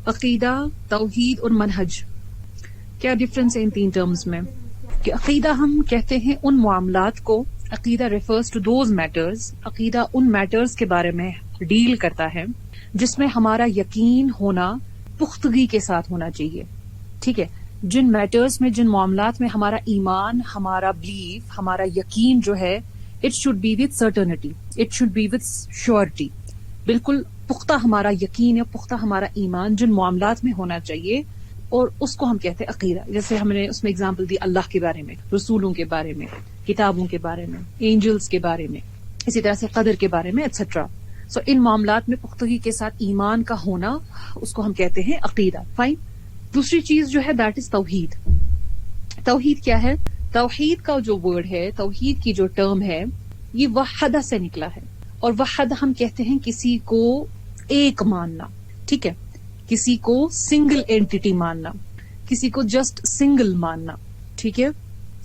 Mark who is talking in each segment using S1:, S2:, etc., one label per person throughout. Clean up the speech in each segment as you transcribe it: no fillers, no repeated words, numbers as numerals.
S1: عقیدہ، توحید اور منہج، کیا ڈفرنس ہے ان تین ٹرمز میں؟ کہ عقیدہ ہم کہتے ہیں ان معاملات کو، عقیدہ ریفرز ٹو دوز میٹرز، عقیدہ ان میٹرز کے بارے میں ڈیل کرتا ہے جس میں ہمارا یقین ہونا پختگی کے ساتھ ہونا چاہیے. ٹھیک ہے، جن میٹرز میں، جن معاملات میں ہمارا ایمان، ہمارا بلیف، ہمارا یقین جو ہے it should be with certainty, it should be with surety, بالکل پختہ ہمارا یقین یا پختہ ہمارا ایمان جن معاملات میں ہونا چاہیے، اور اس کو ہم کہتے ہیں عقیدہ. جیسے ہم نے اس میں اگزامپل دی اللہ کے بارے میں، رسولوں کے بارے میں، کتابوں کے بارے میں، اینجلز کے بارے میں، اسی طرح سے قدر کے بارے میں ایٹسٹرا. سو ان معاملات میں پختگی کے ساتھ ایمان کا ہونا، اس کو ہم کہتے ہیں عقیدہ. فائن. دوسری چیز جو ہے دیٹ از توحید. توحید کیا ہے؟ توحید کا جو ورڈ ہے، توحید کی جو ٹرم ہے، یہ وحدہ سے نکلا ہے، اور وحدہ ہم کہتے ہیں کسی کو ایک ماننا. ٹھیک ہے، کسی کو سنگل اینٹی ماننا، کسی کو جسٹ سنگل ماننا. ٹھیک ہے،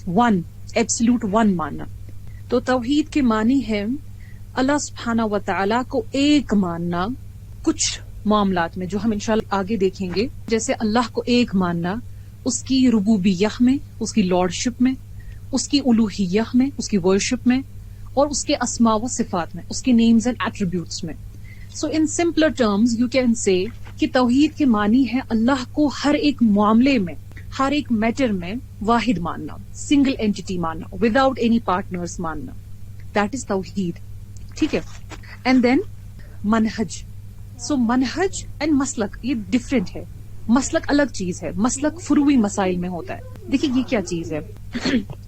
S1: ون، ایبسلوٹ ون ماننا. تو توحید کے معنی ہے اللہ سبحانہ و تعالی کو ایک ماننا کچھ معاملات میں، جو ہم انشاءاللہ آگے دیکھیں گے. جیسے اللہ کو ایک ماننا اس کی ربوبیہ میں، اس کی لارڈشپ میں، اس کی الوہیہ میں، اس کی ورشپ میں، اور اس کے اسماء و صفات میں، اس کے نیمز اینڈ ایٹریبیوٹس میں. So in simpler terms you can say کہ توحید کے معنی ہے اللہ کو ہر ایک معاملے میں، ہر ایک میٹر میں واحد ماننا، سنگل اینٹی ماننا، وداؤٹ اینی پارٹنرز ماننا. دیٹ از توحید. ٹھیک ہے. اینڈ دین منہج. سو منہج اینڈ مسلک یہ ڈفرینٹ ہے. مسلک الگ چیز ہے، مسلک فروعی مسائل میں ہوتا ہے. دیکھیے یہ کیا چیز ہے،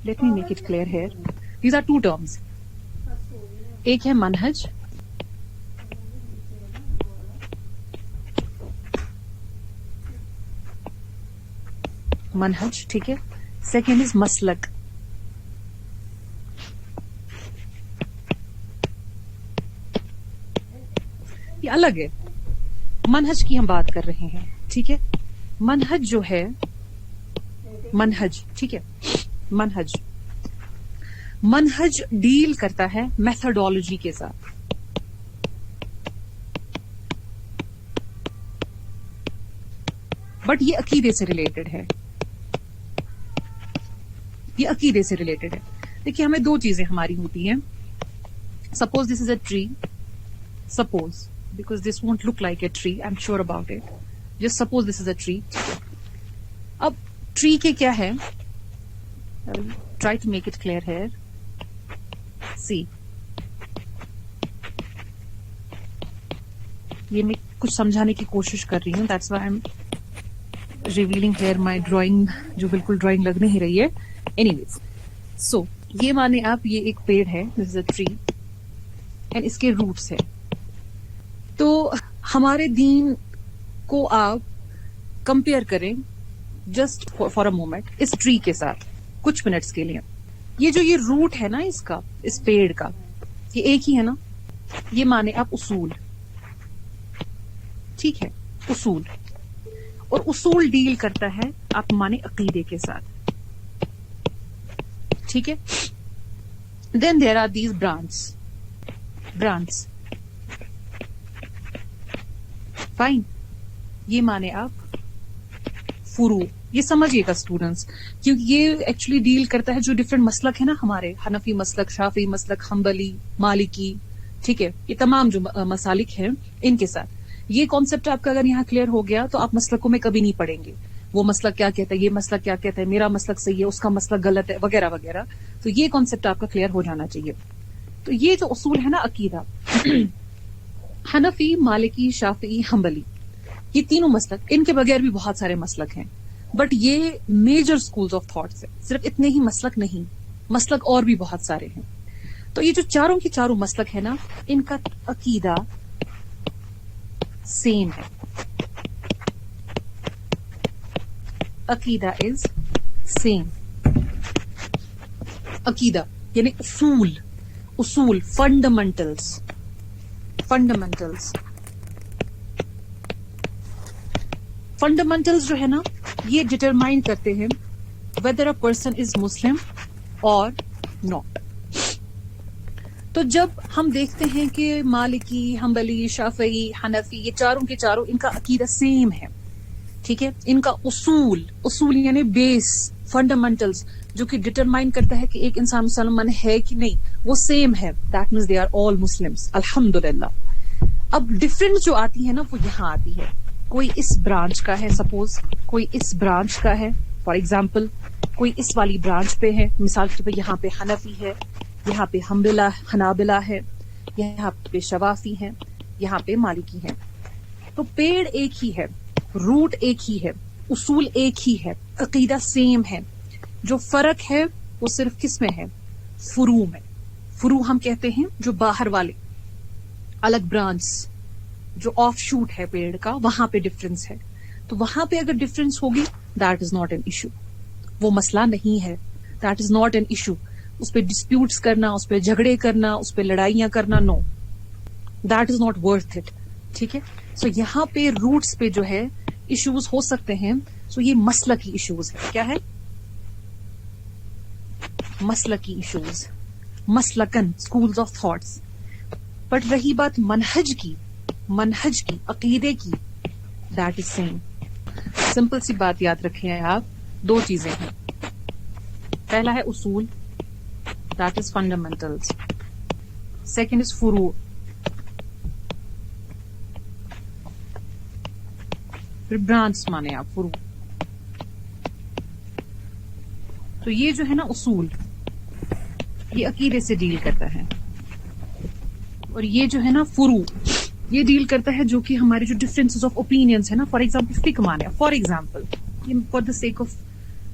S1: let me make it clear here. These are two terms. ایک ہے منہج، منہج. ٹھیک ہے. سیکنڈ از مسلک. یہ الگ ہے. منہج کی ہم بات کر رہے ہیں. ٹھیک ہے. منہج جو ہے، منہج، ٹھیک ہے، منہج، منہج ڈیل کرتا ہے میتھڈالوجی کے ساتھ. بٹ یہ عقیدے سے ریلیٹڈ ہے، یہ عقیدے سے ریلیٹڈ ہے. دیکھیے ہمیں دو چیزیں ہماری ہوتی ہیں. Suppose this is a tree, suppose, because this won't look like a tree, I'm sure about it. Just suppose this is a tree. اب ٹری کے کیا ہے، try to make it clear here. See, یہ میں کچھ سمجھانے کی کوشش کر رہی ہوں. That's why I'm revealing here my drawing جو بالکل ڈرائنگ لگ نہیں رہی ہے. Anyways, so یہ مانے آپ یہ ایک پیڑ ہے، this is a tree, and اس کے روٹس ہے. تو ہمارے دین کو آپ کمپیئر کریں جسٹ فار اے مومنٹ اس ٹری کے ساتھ کچھ منٹس کے لیے. یہ روٹ ہے نا اس کا، اس پیڑ کا، یہ ایک ہی ہے نا. یہ مانے آپ اصول. ٹھیک ہے، اصول. اور اصول ڈیل کرتا ہے آپ مانے عقیدے کے ساتھ. ٹھیک ہے. Then there are these branches. Fine. یہ مانے آپ فروع. یہ سمجھیے گا اسٹوڈینٹس، کیونکہ یہ ایکچولی ڈیل کرتا ہے جو ڈفرینٹ مسلک ہے نا ہمارے، حنفی مسلک، شافعی مسلک، حنبلی، مالکی. ٹھیک ہے، یہ تمام جو مسالک ہیں ان کے ساتھ. یہ کانسیپٹ آپ کا اگر یہاں کلیئر ہو گیا تو آپ مسلکوں میں کبھی نہیں پڑیں گے وہ مسلک کیا کہتا ہے، یہ مسلک کیا کہتا ہے، میرا مسلک صحیح ہے، اس کا مسلک غلط ہے، وغیرہ وغیرہ. تو یہ کانسیپٹ آپ کا کلیئر ہو جانا چاہیے. تو یہ جو اصول ہے نا عقیدہ، حنفی، مالکی، شافعی، حنبلی، یہ تینوں مسلک، ان کے بغیر بھی بہت سارے مسلک ہیں، بٹ یہ میجر اسکولز آف تھاٹس ہیں. صرف اتنے ہی مسلک نہیں، مسلک اور بھی بہت سارے ہیں. تو یہ جو چاروں کے چاروں مسلک ہیں نا، ان کا عقیدہ سیم ہے. عقیدہ از سیم. عقیدہ یعنی اصول، فنڈامنٹلز. فنڈامنٹلز جو ہے نا، یہ ڈٹرمائن کرتے ہیں whether a person is Muslim or not. تو جب ہم دیکھتے ہیں کہ مالکی، حنبلی، شافعی، حنفی، یہ چاروں کے چاروں ان کا عقیدہ سیم ہے، ٹھیک ہے. ان کا اصول یعنی بیس، فنڈامنٹلز جو کہ ڈٹرمائن کرتا ہے کہ ایک انسان مسلمان ہے کہ نہیں، وہ سیم ہے. That means they are all Muslims الحمدللہ. اب ڈفرنس جو آتی ہے نا وہ یہاں آتی ہے. کوئی اس برانچ کا ہے، سپوز کوئی اس برانچ کا ہے، فار ایگزامپل کوئی اس والی برانچ پہ ہے، مثال کے طور پہ یہاں پہ حنفی ہے، یہاں پہ حنابلہ ہے، یہاں پہ شوافی ہے، یہاں پہ مالکی ہے. تو پیڑ ایک ہی ہے، روٹ ایک ہی ہے، اصول ایک ہی ہے، عقیدہ سیم ہے. جو فرق ہے وہ صرف کس میں ہے؟ فروع میں. فروع ہم کہتے ہیں جو باہر والے الگ برانچ، جو آف شوٹ ہے پیڑ کا، وہاں پہ ڈفرنس ہے. تو وہاں پہ اگر ڈفرنس ہوگی that is not an issue, وہ مسئلہ نہیں ہے. That is not an issue. اس پہ ڈسپیوٹس کرنا، اس پہ جھگڑے کرنا، اس پہ لڑائیاں کرنا، no, that is not worth it. ٹھیک ہے. سو یہاں پہ روٹس پہ جو ہے ایشوز ہو سکتے ہیں. سو یہ مسلکی ایشوز ہے. کیا ہے؟ مسلکی ایشوز، مسلکن، اسکولز آف تھاٹس. بٹ رہی بات منہج کی، عقیدے کی، دیٹ از سیم. سمپل سی بات یاد رکھیں آپ، دو چیزیں ہیں. پہلا ہے اصول، that is fundamentals. Second is فروع. پھر برانچ مانے آپ، فروع. تو یہ جو ہے نا اصول، یہ عقیدے سے ڈیل کرتا ہے. اور یہ جو ہے نا فروع، یہ ڈیل کرتا ہے جو کہ ہمارے جو ڈفرینسز آف اوپینینس ہے نا. فار ایگزامپل فک مانے، for example for the sake of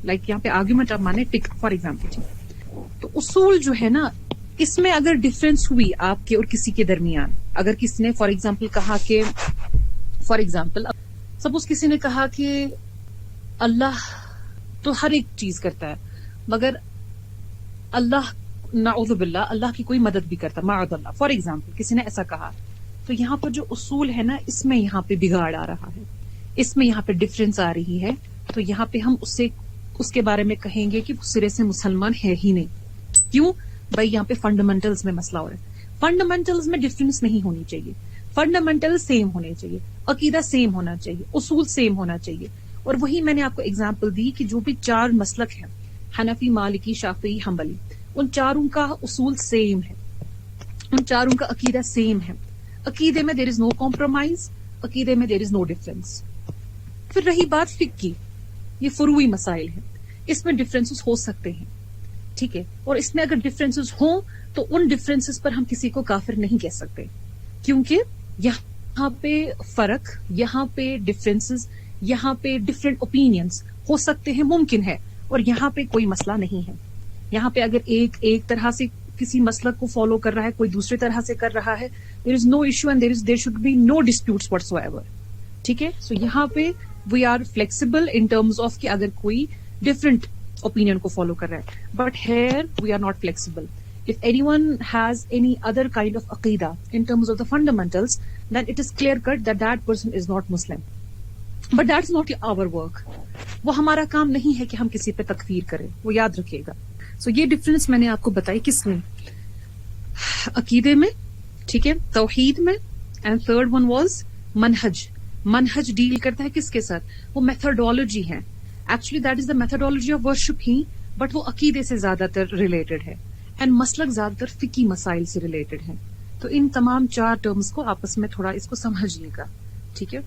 S1: like یہاں پہ آرگیومنٹ آپ مانے فک فار ایگزامپل. تو اصول جو ہے نا، اس میں اگر ڈفرینس ہوئی آپ کے اور کسی کے درمیان، اگر کسی نے فار ایگزامپل کہا کہ، فار ایگزامپل سپوز کسی نے کہا کہ اللہ تو ہر ایک چیز کرتا ہے مگر اللہ نعوذ باللہ اللہ کی کوئی مدد بھی کرتا، معاذ اللہ، فار ایگزامپل کسی نے ایسا کہا. تو یہاں پر جو اصول ہے نا، اس میں یہاں پہ بگاڑ آ رہا ہے، اس میں یہاں پہ ڈفرینس آ رہی ہے. تو یہاں پہ ہم اس کے بارے میں کہیں گے کہ وہ سرے سے مسلمان ہے ہی نہیں. کیوں بھائی؟ یہاں پہ فنڈامنٹلز میں مسئلہ ہو رہا ہے. فنڈامنٹلز میں ڈفرینس نہیں ہونی چاہیے، فنڈامنٹل سیم ہونے چاہیے، عقیدہ سیم ہونا چاہیے، اصول سیم ہونا چاہیے. اور وہی میں نے آپ کو اگزامپل دی کہ جو بھی چار مسلک ہیں، حنفی، مالکی، شافعی، حنبلی، ان چاروں کا اصول سیم ہے، ان چاروں کا عقیدہ سیم ہے. عقیدے میں دیر از نو کمپرومائز، عقیدے میں دیر از نو ڈفرینس. پھر رہی بات فقہ کی، یہ فروعی مسائل ہیں، اس میں ڈفرینسز ہو سکتے ہیں. ٹھیک ہے. اور اس میں اگر ڈفرینسز ہوں تو ان ڈفرینسز پر ہم کسی کو کافر نہیں کہہ سکتے، کیونکہ یہاں پہ فرق، یہاں پہ ڈفرینسز، یہاں پہ ڈفرینٹ اوپینینس ہو سکتے ہیں، ممکن ہے. اور یہاں پہ کوئی مسئلہ نہیں ہے. یہاں پہ اگر ایک طرح سے کسی مسلک کو فالو کر رہا ہے، کوئی دوسری طرح سے کر رہا ہے، there is no issue and there should be no disputes whatsoever. ٹھیک ہے. سو یہاں پہ we are flexible in terms of کہ اگر کوئی ڈفرنٹ اوپینین کو فالو کر رہا ہے. But here we are not flexible. If anyone has any other kind of aqidah in terms of the fundamentals, then it is clear cut that that person is not Muslim. But that's not our work. وہ ہمارا کام نہیں ہے کہ ہم کسی پہ تکفیر کریں، وہ یاد رکھیے گا. سو یہ ڈفرینس میں نے آپ کو بتائی کس میں؟ عقیدے میں، ٹھیک ہے، توحید میں. اینڈ تھرڈ ون واز منہج. منہج ڈیل کرتا ہے کس کے ساتھ؟ وہ میتھڈولوجی ہے. Actually that is the methodology of worship he, but وہ عقیدے سے زیادہ تر ریلیٹڈ ہے. اینڈ مسلک زیادہ تر فقہی مسائل سے ریلیٹڈ ہے. تو ان تمام چار ٹرمز کو آپس میں تھوڑا اس کو سمجھیے گا. ٹھیک ہے.